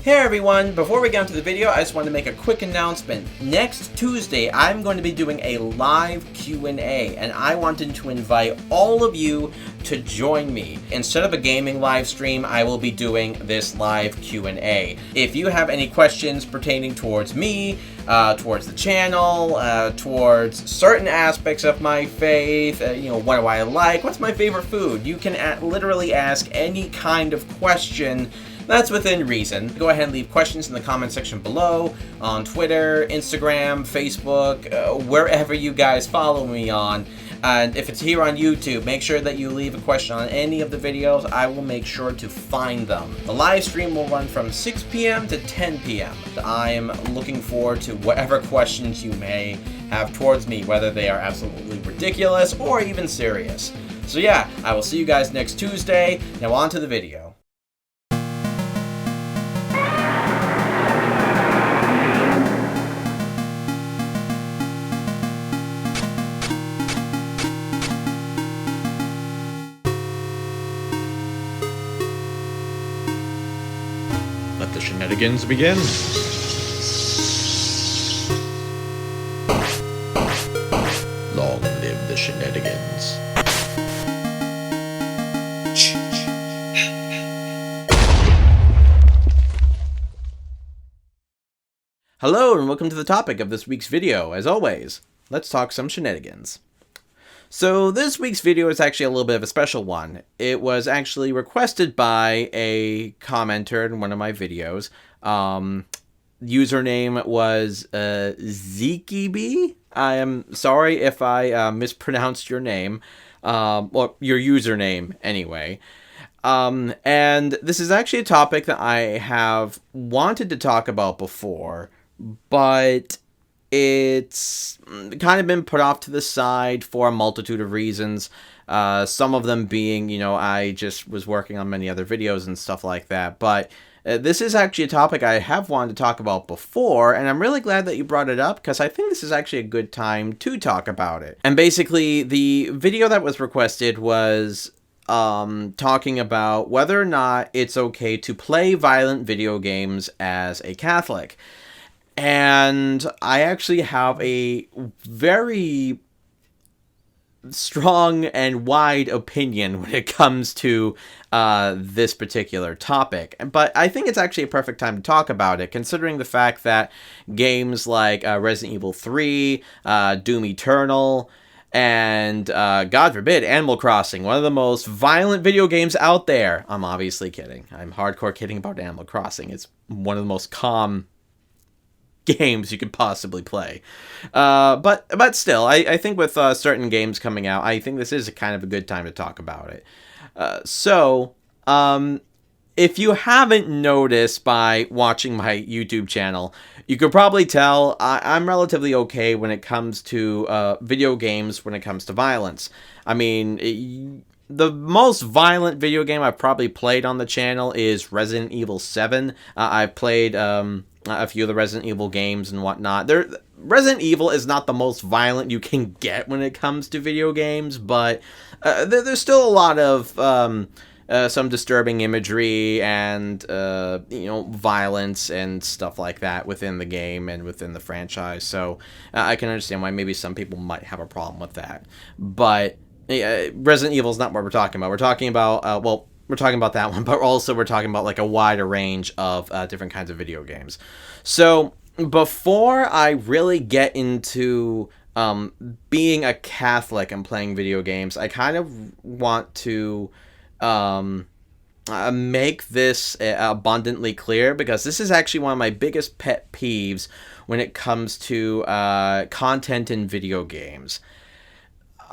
Hey everyone, before we get into the video, I just wanted to make a quick announcement. Next Tuesday, I'm going to be doing a live Q&A, and I wanted to invite all of you to join me. Instead of a gaming live stream, I will be doing this live Q&A. If you have any questions pertaining towards me, towards the channel, towards certain aspects of my faith, what do I like, what's my favorite food, you can literally ask any kind of question that's within reason. Go ahead and leave questions in the comment section below, on Twitter, Instagram, Facebook, wherever you guys follow me on. And if it's here on YouTube, make sure that you leave a question on any of the videos. I will make sure to find them. The live stream will run from 6 p.m. to 10 p.m. I am looking forward to whatever questions you may have towards me, whether they are absolutely ridiculous or even serious. So yeah, I will see you guys next Tuesday. Now on to the video. Let the sheNEDigans begin. Long live the sheNEDigans. Hello and welcome to the topic of this week's video. As always, let's talk some sheNEDigans. So this week's video is actually a little bit of a special one. It was actually requested by a commenter in one of my videos. Username was ZekiB. I am sorry if I mispronounced your name, or your username anyway. And this is actually a topic that I have wanted to talk about before, but it's kind of been put off to the side for a multitude of reasons. Some of them being, I just was working on many other videos and stuff like that. But this is actually a topic I have wanted to talk about before, and I'm really glad that you brought it up because I think this is actually a good time to talk about it. And basically, the video that was requested was talking about whether or not it's okay to play violent video games as a Catholic. And I actually have a very strong and wide opinion when it comes to this particular topic. But I think it's actually a perfect time to talk about it, considering the fact that games like Resident Evil 3, Doom Eternal, and, God forbid, Animal Crossing, one of the most violent video games out there. I'm obviously kidding. I'm hardcore kidding about Animal Crossing. It's one of the most calm games you could possibly play. But still, I think with certain games coming out, I think this is kind of a good time to talk about it. So, if you haven't noticed by watching my YouTube channel, you could probably tell I'm relatively okay when it comes to video games when it comes to violence. I mean, the most violent video game I've probably played on the channel is Resident Evil 7. I've played a few of the Resident Evil games and whatnot. Resident Evil is not the most violent you can get when it comes to video games, but there's still a lot of some disturbing imagery and violence and stuff like that within the game and within the franchise. So I can understand why maybe some people might have a problem with that. But Resident Evil is not what we're talking about. We're talking about we're talking about that one, but also we're talking about like a wider range of different kinds of video games. So before I really get into being a Catholic and playing video games, I kind of want to make this abundantly clear, because this is actually one of my biggest pet peeves when it comes to content in video games.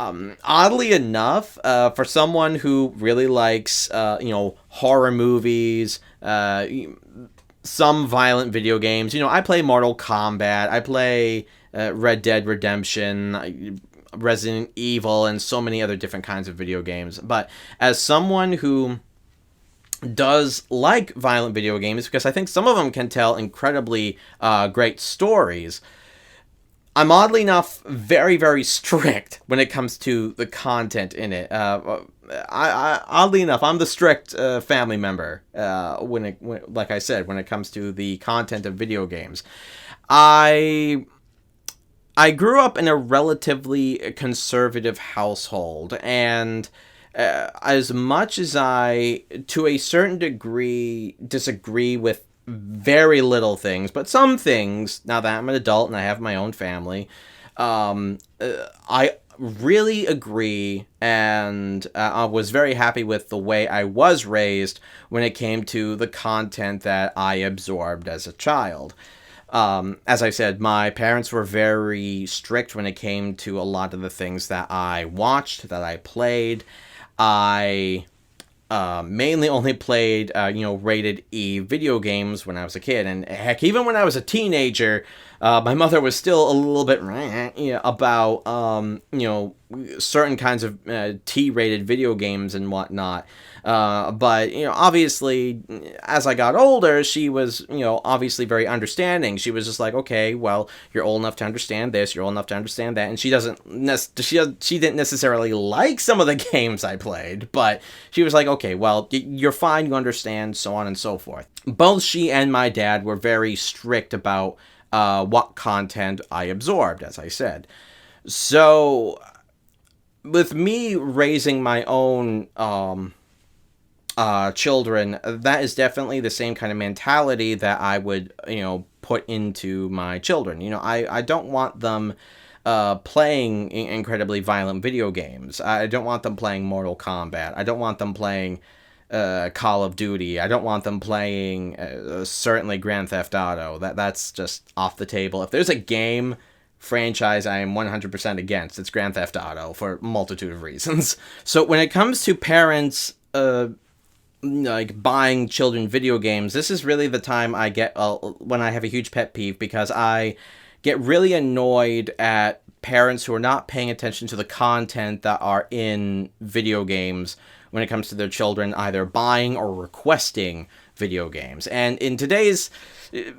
Oddly enough, for someone who really likes, horror movies, some violent video games, I play Mortal Kombat, I play Red Dead Redemption, Resident Evil, and so many other different kinds of video games. But as someone who does like violent video games, because I think some of them can tell incredibly great stories, I'm oddly enough very, very strict when it comes to the content in it. Oddly enough, I'm the strict family member like I said, when it comes to the content of video games. I grew up in a relatively conservative household, and as much as I, to a certain degree, disagree with very little things, but some things, now that I'm an adult and I have my own family, I really agree, and I was very happy with the way I was raised when it came to the content that I absorbed as a child. As I said, my parents were very strict when it came to a lot of the things that I watched, that I played. I mainly only played, rated E video games when I was a kid. And heck, even when I was a teenager, my mother was still a little bit about, certain kinds of T-rated video games and whatnot. But, obviously, as I got older, she was, obviously very understanding. She was just like, okay, well, you're old enough to understand this, you're old enough to understand that. And she she didn't necessarily like some of the games I played, but she was like, okay, well, you're fine, you understand, so on and so forth. Both she and my dad were very strict about what content I absorbed, as I said. So, with me raising my own children, that is definitely the same kind of mentality that I would, put into my children. I don't want them playing incredibly violent video games. I don't want them playing Mortal Kombat. I don't want them playing Call of Duty. I don't want them playing certainly Grand Theft Auto. That's just off the table. If there's a game franchise I am 100% against, it's Grand Theft Auto for a multitude of reasons. So when it comes to parents like buying children video games, this is really the time I get when I have a huge pet peeve, because I get really annoyed at parents who are not paying attention to the content that are in video games when it comes to their children either buying or requesting video games. And in today's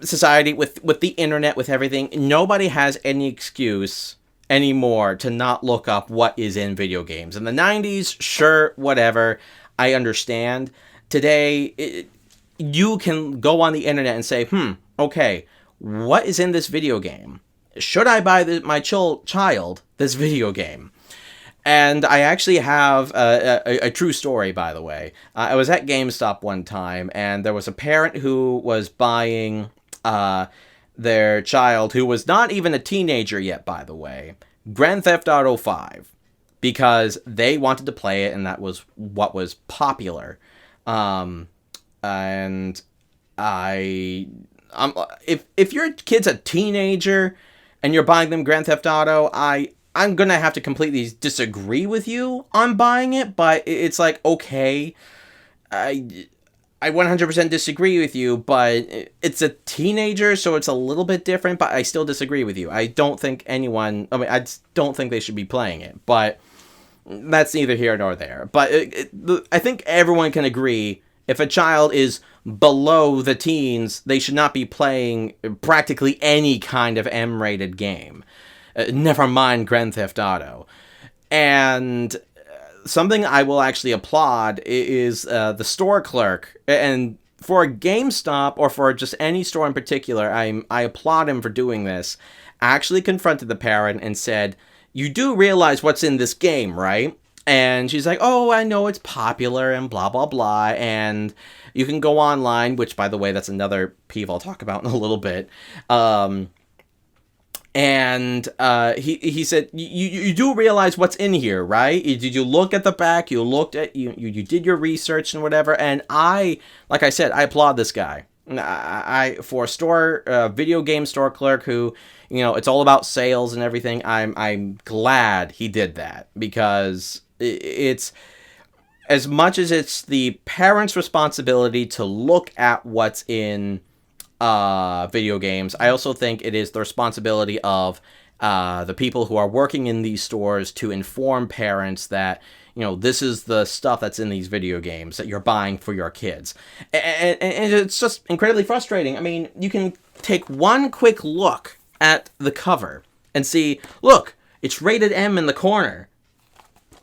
society, with the internet, with everything, nobody has any excuse anymore to not look up what is in video games. In the 90s, sure, whatever, I understand. Today, you can go on the internet and say, okay, what is in this video game? Should I buy my child this video game? And I actually have a true story, by the way. I was at GameStop one time, and there was a parent who was buying their child, who was not even a teenager yet, by the way, Grand Theft Auto 5, because they wanted to play it, and that was what was popular. And if your kid's a teenager and you're buying them Grand Theft Auto, I'm gonna have to completely disagree with you on buying it, but it's like, okay, I 100% disagree with you, but it's a teenager, so it's a little bit different, but I still disagree with you. I don't think I don't think they should be playing it, but that's neither here nor there. But I think everyone can agree, if a child is below the teens, they should not be playing practically any kind of M-rated game. Never mind Grand Theft Auto. And something I will actually applaud is the store clerk. And for a GameStop, or for just any store in particular, I applaud him for doing this. Actually confronted the parent and said, you do realize what's in this game, right? And she's like, oh, I know it's popular and blah, blah, blah. And you can go online, which, by the way, that's another peeve I'll talk about in a little bit. He said, you do realize what's in here, right? Did you look at the back? You looked at, you did your research and whatever. And like I said, I applaud this guy. For a video game store clerk who, it's all about sales and everything, I'm glad he did that, because it's, as much as it's the parents' responsibility to look at what's in video games, I also think it is the responsibility of the people who are working in these stores to inform parents that, this is the stuff that's in these video games that you're buying for your kids. And it's just incredibly frustrating. I mean, you can take one quick look at the cover and see, look, it's rated M in the corner.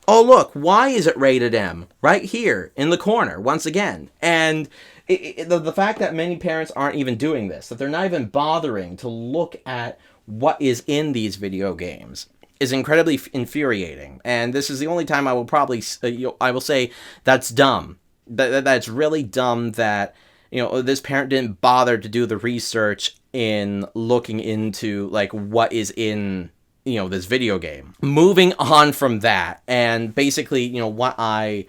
Oh, look, why is it rated M? Right here in the corner, once again. And the fact that many parents aren't even doing this, that they're not even bothering to look at what is in these video games, is incredibly infuriating. And this is the only time I will probably, I will say that's dumb. That's really dumb that, this parent didn't bother to do the research in looking into, like, what is in this video game. Moving on from that, and basically, what I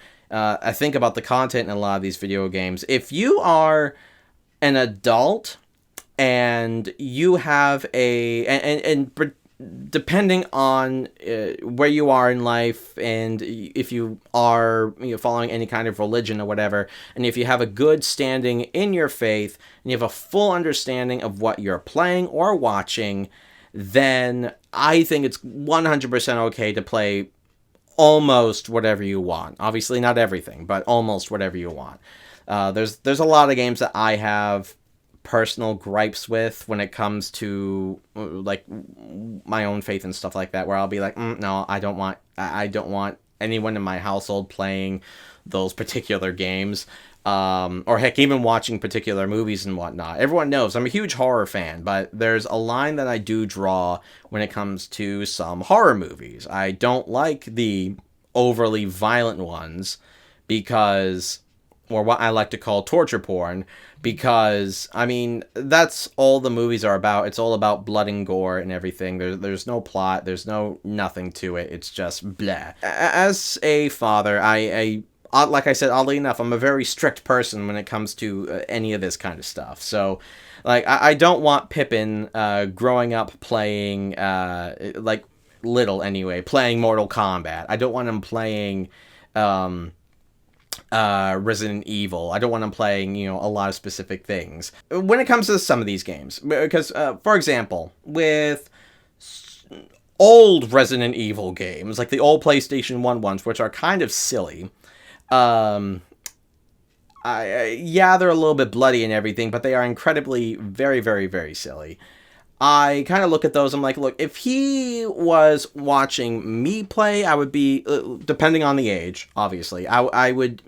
think about the content in a lot of these video games. If you are an adult and you have depending on where you are in life, and if you are following any kind of religion or whatever, and if you have a good standing in your faith, and you have a full understanding of what you're playing or watching, then I think it's 100% okay to play almost whatever you want. Obviously not everything, but almost whatever you want. There's a lot of games that I have personal gripes with when it comes to like my own faith and stuff like that, where I'll be like, no, I don't want anyone in my household playing those particular games. Or heck, even watching particular movies and whatnot. Everyone knows I'm a huge horror fan, but there's a line that I do draw when it comes to some horror movies. I don't like the overly violent ones because, or what I like to call torture porn, because, I mean, that's all the movies are about. It's all about blood and gore and everything. There's no plot. There's nothing to it. It's just blah. As a father, I like I said, oddly enough, I'm a very strict person when it comes to any of this kind of stuff. So, like, I don't want Pippin growing up playing, like, little anyway, playing Mortal Kombat. I don't want him playing Resident Evil. I don't want him playing, a lot of specific things. When it comes to some of these games, because, for example, with old Resident Evil games, like the old PlayStation 1 ones, which are kind of silly, yeah, they're a little bit bloody and everything, but they are incredibly very, very, very silly. I kind of look at those, I'm like, look, if he was watching me play, I would be, depending on the age, obviously, I would,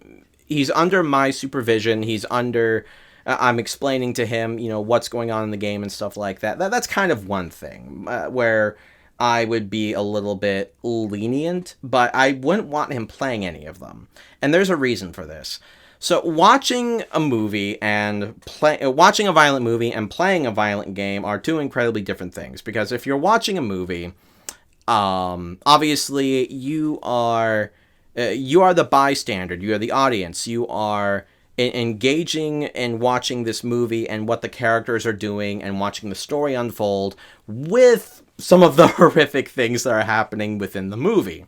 he's under my supervision, he's under, I'm explaining to him, what's going on in the game and stuff like that. That's kind of one thing, where I would be a little bit lenient, but I wouldn't want him playing any of them. And there's a reason for this. So watching a movie and watching a violent movie and playing a violent game are two incredibly different things. Because if you're watching a movie, obviously you are the bystander, you are the audience, you are engaging and watching this movie and what the characters are doing and watching the story unfold with some of the horrific things that are happening within the movie.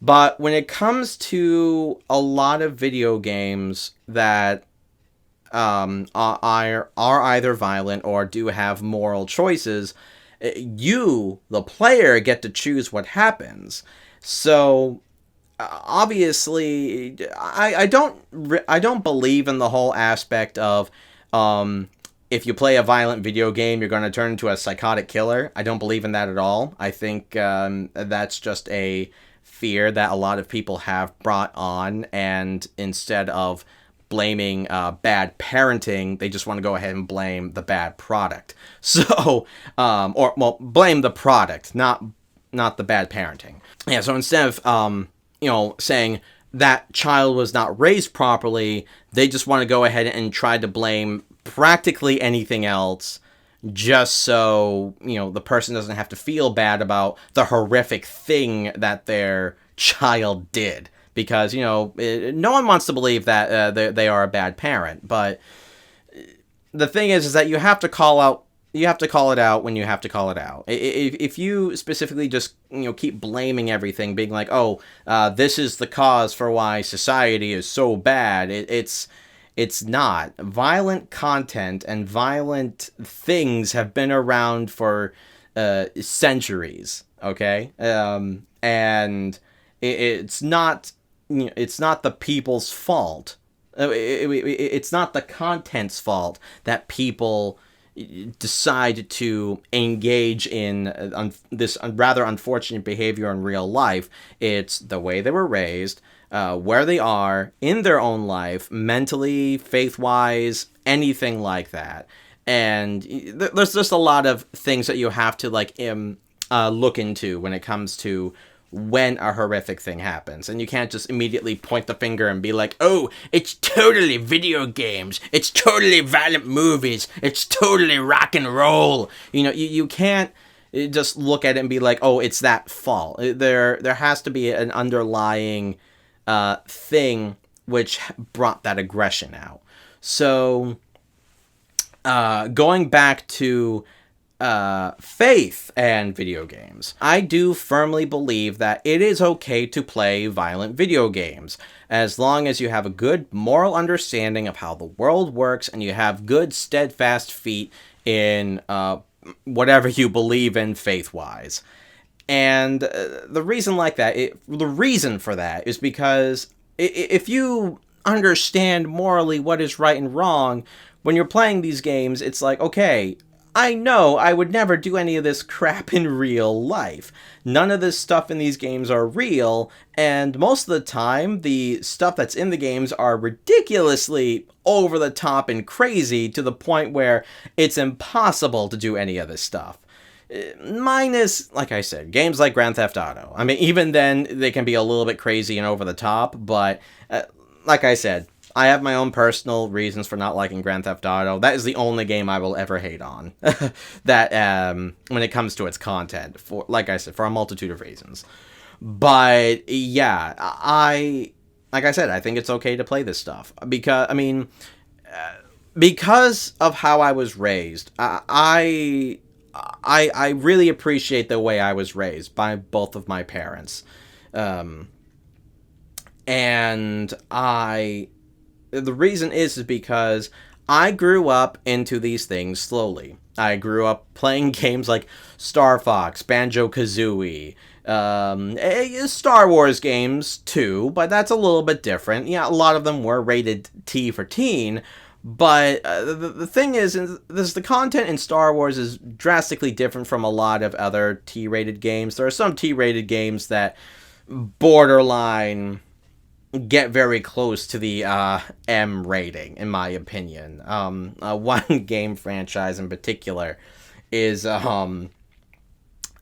But when it comes to a lot of video games that are either violent or do have moral choices, you, the player, get to choose what happens. So obviously, I don't believe in the whole aspect of if you play a violent video game, you're going to turn into a psychotic killer. I don't believe in that at all. I think that's just a fear that a lot of people have brought on, and instead of blaming bad parenting, they just want to go ahead and blame the bad product. So, blame the product, not the bad parenting. Yeah, so instead of, saying that child was not raised properly, they just want to go ahead and try to blame practically anything else, just so, the person doesn't have to feel bad about the horrific thing that their child did. Because, no one wants to believe that they are a bad parent. But the thing is that you have to call it out when you have to call it out. If you specifically just, keep blaming everything, being like, this is the cause for why society is so bad, it's not. Violent content and violent things have been around for centuries, okay? And it's not the people's fault. It's not the content's fault that people, decide to engage in this rather unfortunate behavior in real life. It's the way they were raised, where they are in their own life, mentally, faith-wise, anything like that. And there's just a lot of things that you have to look into when it comes to when a horrific thing happens. And you can't just immediately point the finger and be like, oh, it's totally video games, it's totally violent movies, it's totally rock and roll. You can't just look at it and be like, oh, it's that fault. There has to be an underlying thing which brought that aggression out. So going back to faith and video games, I do firmly believe that it is okay to play violent video games as long as you have a good moral understanding of how the world works and you have good steadfast feet in whatever you believe in faith-wise. And the reason for that is because if you understand morally what is right and wrong, when you're playing these games, it's like, okay, I know I would never do any of this crap in real life. None of this stuff in these games are real, and most of the time, the stuff that's in the games are ridiculously over the top and crazy to the point where it's impossible to do any of this stuff. Minus, like I said, games like Grand Theft Auto. I mean, even then, they can be a little bit crazy and over the top, but like I said, I have my own personal reasons for not liking Grand Theft Auto. That is the only game I will ever hate on. That when it comes to its content, for like I said, for a multitude of reasons. But yeah, like I said, I think it's okay to play this stuff because of how I was raised. I really appreciate the way I was raised by both of my parents, and the reason is because I grew up into these things slowly. I grew up playing games like Star Fox, Banjo-Kazooie, Star Wars games too, but that's a little bit different. Yeah, a lot of them were rated T for teen, but the thing is the content in Star Wars is drastically different from a lot of other T-rated games. There are some T-rated games that borderline get very close to the M rating, in my opinion. One game franchise in particular is Soul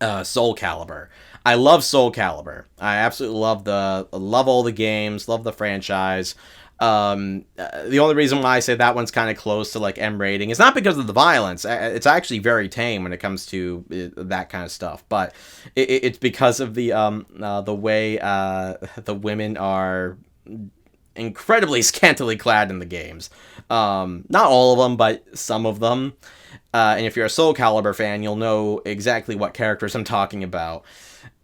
Calibur. I love Soul Calibur. I absolutely love all the games, love the franchise. The only reason why I say that one's kind of close to like M rating is not because of the violence. It's actually very tame when it comes to that kind of stuff, but it's because of the way the women are incredibly scantily clad in the games. Not all of them, but some of them. And if you're a Soul Calibur fan, you'll know exactly what characters I'm talking about.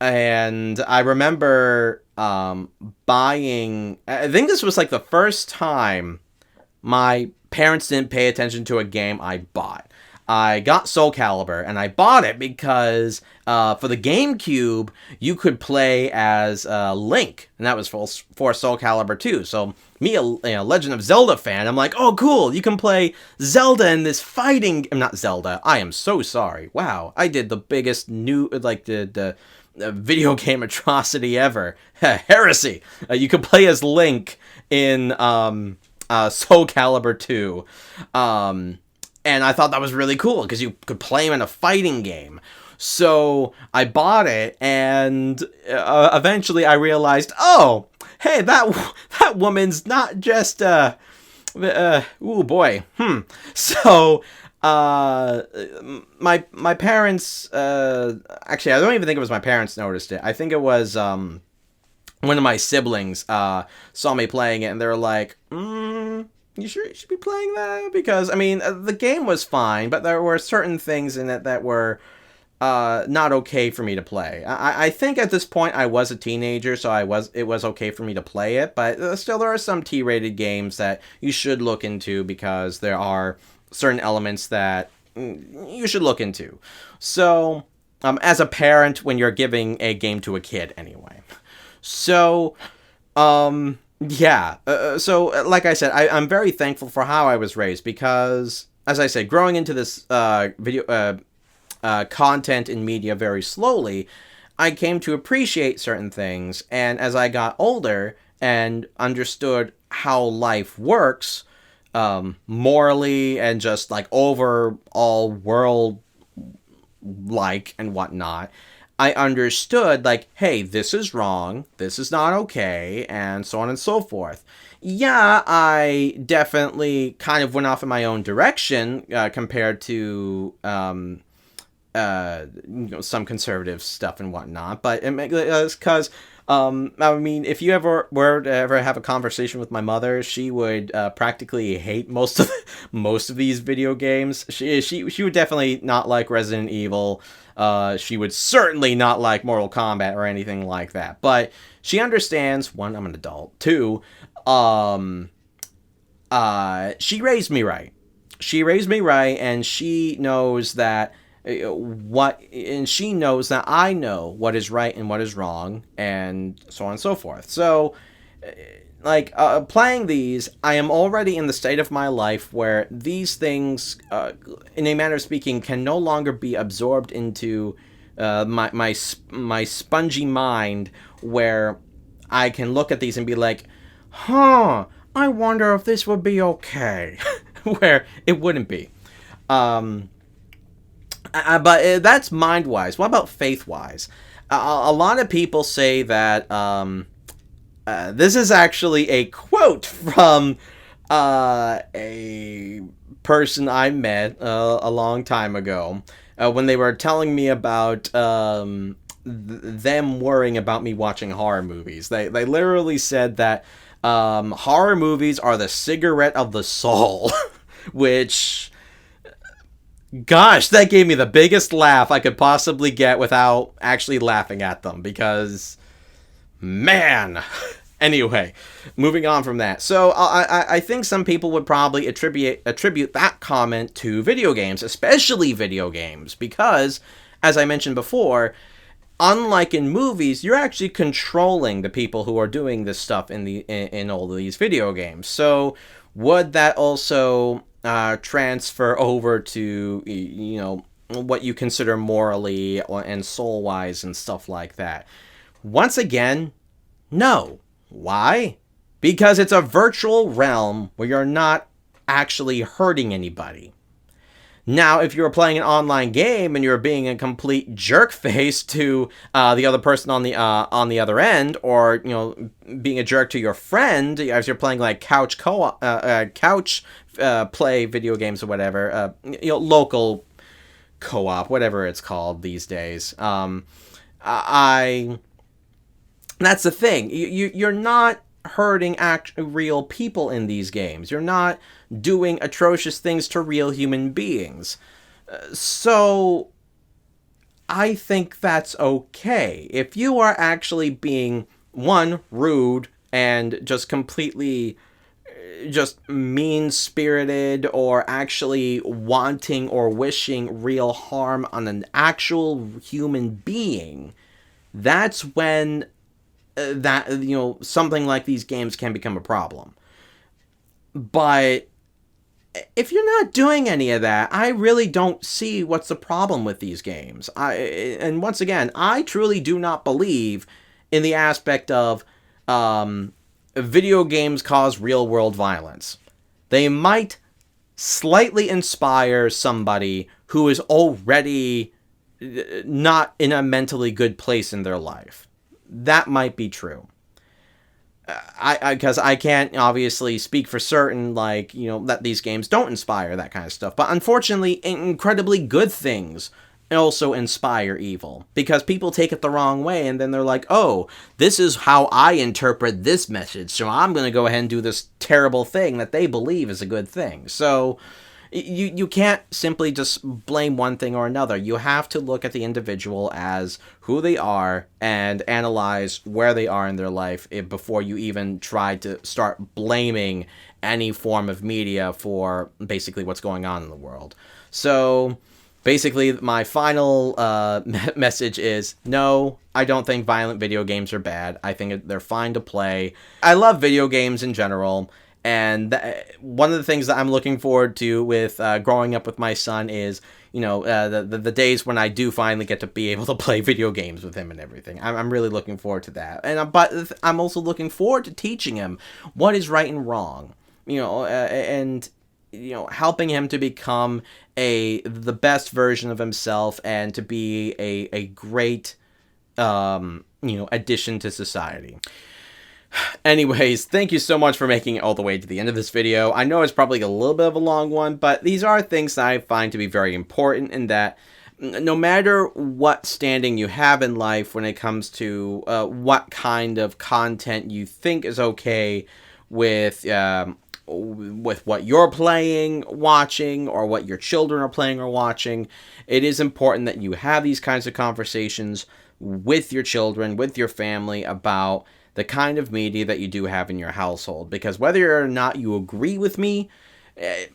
And I remember buying... I think this was like the first time my parents didn't pay attention to a game I bought. I got Soul Calibur, and I bought it because for the GameCube, you could play as Link, and that was for Soul Calibur 2. So me, a Legend of Zelda fan, I'm like, oh, cool, you can play Zelda in this fighting... Not Zelda, I am so sorry. Wow, I did the biggest the video game atrocity ever. Heresy! You could play as Link in Soul Calibur 2. And I thought that was really cool, because you could play him in a fighting game. So I bought it, and eventually I realized, oh, hey, that woman's not just, ooh, boy, So, my parents, actually, I don't even think it was my parents noticed it. I think it was, one of my siblings, saw me playing it, and they were like, you sure you should be playing that? Because, I mean, the game was fine, but there were certain things in it that were not okay for me to play. I think at this point I was a teenager, so it was okay for me to play it, but still there are some T-rated games that you should look into because there are certain elements that you should look into. So, as a parent, when you're giving a game to a kid anyway. So, yeah, so like I said, I'm very thankful for how I was raised, because as I said, growing into this video content in media very slowly, I came to appreciate certain things. And as I got older and understood how life works, morally and just like overall world like and whatnot, I understood like, hey, this is wrong, this is not okay, and so on and so forth. Yeah, I definitely kind of went off in my own direction compared to some conservative stuff and whatnot, but it's because I mean, if you ever were to ever have a conversation with my mother, she would practically hate most of these video games. She would definitely not like Resident Evil. She would certainly not like Mortal Kombat or anything like that. But she understands. One, I'm an adult. Two, she raised me right. She raised me right, and she knows that and she knows that I know what is right and what is wrong, and so on and so forth. So, playing these, I am already in the state of my life where these things, in a manner of speaking, can no longer be absorbed into my spongy mind, where I can look at these and be like, huh, I wonder if this would be okay. Where it wouldn't be. But that's mind-wise. What about faith-wise? A lot of people say that this is actually a quote from a person I met a long time ago when they were telling me about them worrying about me watching horror movies. They literally said that horror movies are the cigarette of the soul, which... Gosh, that gave me the biggest laugh I could possibly get without actually laughing at them, because, man. Anyway, moving on from that. So I think some people would probably attribute that comment to video games, especially video games, because, as I mentioned before, unlike in movies, you're actually controlling the people who are doing this stuff in all of these video games. So would that also transfer over to, what you consider morally and soul-wise and stuff like that? Once again, no. Why? Because it's a virtual realm where you're not actually hurting anybody. Now, if you're playing an online game and you're being a complete jerk face to the other person on the other end, or being a jerk to your friend as you're playing like couch play video games or whatever, local co-op, whatever it's called these days. That's the thing. You're not hurting real people in these games. You're not doing atrocious things to real human beings. So I think that's okay. If you are actually being, one, rude and just completely just mean-spirited, or actually wanting or wishing real harm on an actual human being, that's when something like these games can become a problem. But if you're not doing any of that, I really don't see what's the problem with these games. And once again, I truly do not believe in the aspect of video games cause real-world violence. They might slightly inspire somebody who is already not in a mentally good place in their life. That might be true. Because I can't obviously speak for certain, that these games don't inspire that kind of stuff. But unfortunately, incredibly good things also inspire evil, because people take it the wrong way, and then they're like, oh, this is how I interpret this message, so I'm going to go ahead and do this terrible thing that they believe is a good thing. So you can't simply just blame one thing or another. You have to look at the individual as who they are and analyze where they are in their life before you even try to start blaming any form of media for basically what's going on in the world. So basically, my final message is, no, I don't think violent video games are bad. I think they're fine to play. I love video games in general, And one of the things that I'm looking forward to with growing up with my son is, the days when I do finally get to be able to play video games with him and everything. I'm really looking forward to that. But I'm also looking forward to teaching him what is right and wrong, and helping him to become the best version of himself and to be a great addition to society. Anyways, thank you so much for making it all the way to the end of this video. I know it's probably a little bit of a long one, but these are things that I find to be very important, and that no matter what standing you have in life when it comes to what kind of content you think is okay with what you're playing, watching, or what your children are playing or watching, it is important that you have these kinds of conversations with your children, with your family, about the kind of media that you do have in your household. Because whether or not you agree with me,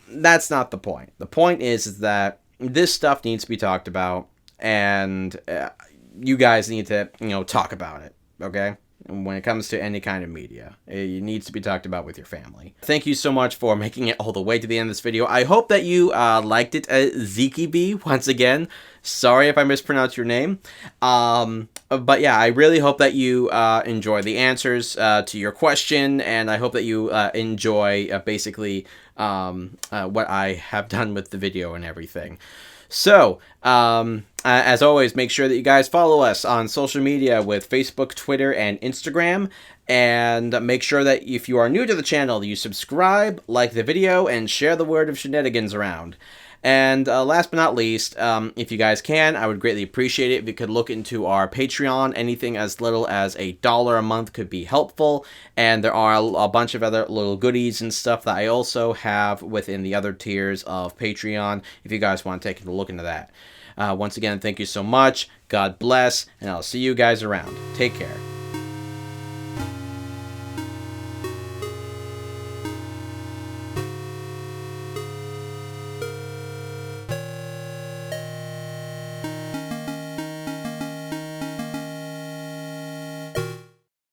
that's not the point. The point is that this stuff needs to be talked about, and you guys need to, talk about it, okay? When it comes to any kind of media, it needs to be talked about with your family. Thank you so much for making it all the way to the end of this video. I hope that you liked it. Ziki B, once again, sorry if I mispronounced your name. But yeah, I really hope that you enjoy the answers to your question, and I hope that you enjoy basically what I have done with the video and everything. So, as always, make sure that you guys follow us on social media with Facebook, Twitter, and Instagram. And make sure that if you are new to the channel, you subscribe, like the video, and share the word of sheNEDigans around. And last but not least, if you guys can, I would greatly appreciate it if you could look into our Patreon. Anything as little as $1 a month could be helpful. And there are a bunch of other little goodies and stuff that I also have within the other tiers of Patreon, if you guys want to take a look into that. Once again, thank you so much. God bless, and I'll see you guys around. Take care.